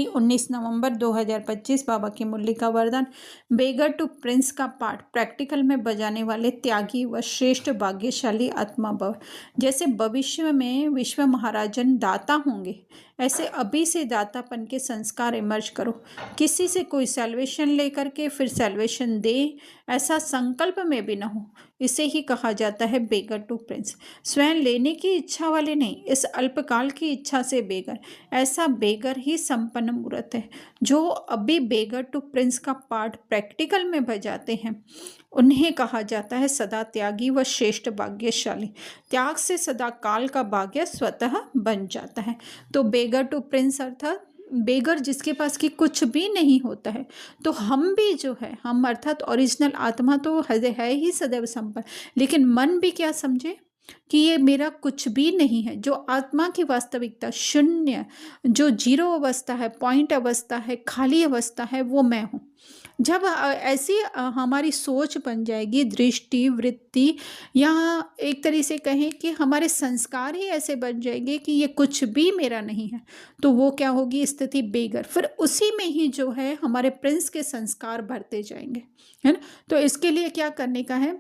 19 नवंबर 2025 बाबा की मुरली का वरदान। बेगर टू प्रिंस का पाठ प्रैक्टिकल में बजाने वाले त्यागी व श्रेष्ठ भाग्यशाली आत्मा भव। जैसे भविष्य में विश्व महाराजन दाता होंगे, ऐसे अभी से दातापन के संस्कार इमर्ज करो। किसी से कोई सैल्वेशन लेकर के फिर सैल्वेशन दे, ऐसा संकल्प में भी न हो। इसे ही कहा जाता है बेगर टू प्रिंस। स्वयं लेने की इच्छा वाले नहीं, इस अल्पकाल की इच्छा से बेगर। ऐसा बेगर ही संपन्न मूर्त है। जो अभी बेगर टू प्रिंस का पाठ प्रैक्टिकल में बजाते हैं, उन्हें कहा जाता है सदा त्यागी व श्रेष्ठ भाग्यशाली। त्याग से सदा काल का भाग्य स्वतः बन जाता है। तो बेगर टू प्रिंस अर्थात बेगर जिसके पास कि कुछ भी नहीं होता है। तो हम भी जो है, हम अर्थात ओरिजिनल आत्मा तो है ही सदैव संपन्न, लेकिन मन भी क्या समझे कि ये मेरा कुछ भी नहीं है। जो आत्मा की वास्तविकता शून्य, जो जीरो अवस्था है, पॉइंट अवस्था है, खाली अवस्था है, वो मैं हूँ। जब ऐसी हमारी सोच बन जाएगी, दृष्टि वृत्ति, या एक तरह से कहें कि हमारे संस्कार ही ऐसे बन जाएंगे कि ये कुछ भी मेरा नहीं है, तो वो क्या होगी स्थिति बेगर। फिर उसी में ही जो है हमारे प्रिंस के संस्कार भरते जाएंगे, है ना। तो इसके लिए क्या करने का है,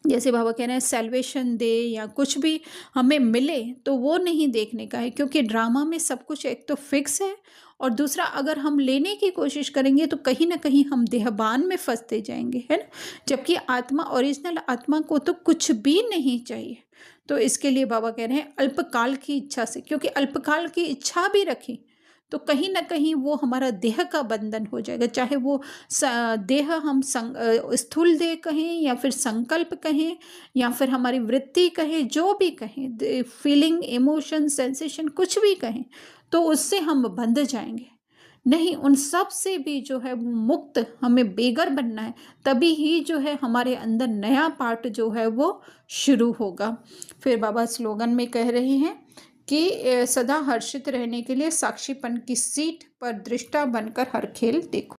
जैसे बाबा कह रहे हैं सैल्वेशन दे या कुछ भी हमें मिले, तो वो नहीं देखने का है, क्योंकि ड्रामा में सब कुछ एक तो फिक्स है, और दूसरा अगर हम लेने की कोशिश करेंगे तो कहीं ना कहीं हम देहबान में फंसते जाएंगे, है ना। जबकि आत्मा, ओरिजिनल आत्मा को तो कुछ भी नहीं चाहिए। तो इसके लिए बाबा कह रहे हैं अल्पकाल की इच्छा से, क्योंकि अल्पकाल की इच्छा भी रखी तो कहीं ना कहीं वो हमारा देह का बंधन हो जाएगा। चाहे वो देह हम स्थूल देह कहें, या फिर संकल्प कहें, या फिर हमारी वृत्ति कहें, जो भी कहें, फीलिंग, इमोशन, सेंसेशन, कुछ भी कहें, तो उससे हम बंध जाएंगे। नहीं, उन सब से भी जो है वो मुक्त हमें बेगर बनना है, तभी ही जो है हमारे अंदर नया पार्ट जो है वो शुरू होगा। फिर बाबा स्लोगन में कह रहे हैं कि सदा हर्षित रहने के लिए साक्षीपन की सीट पर दृष्टा बनकर हर खेल देखो।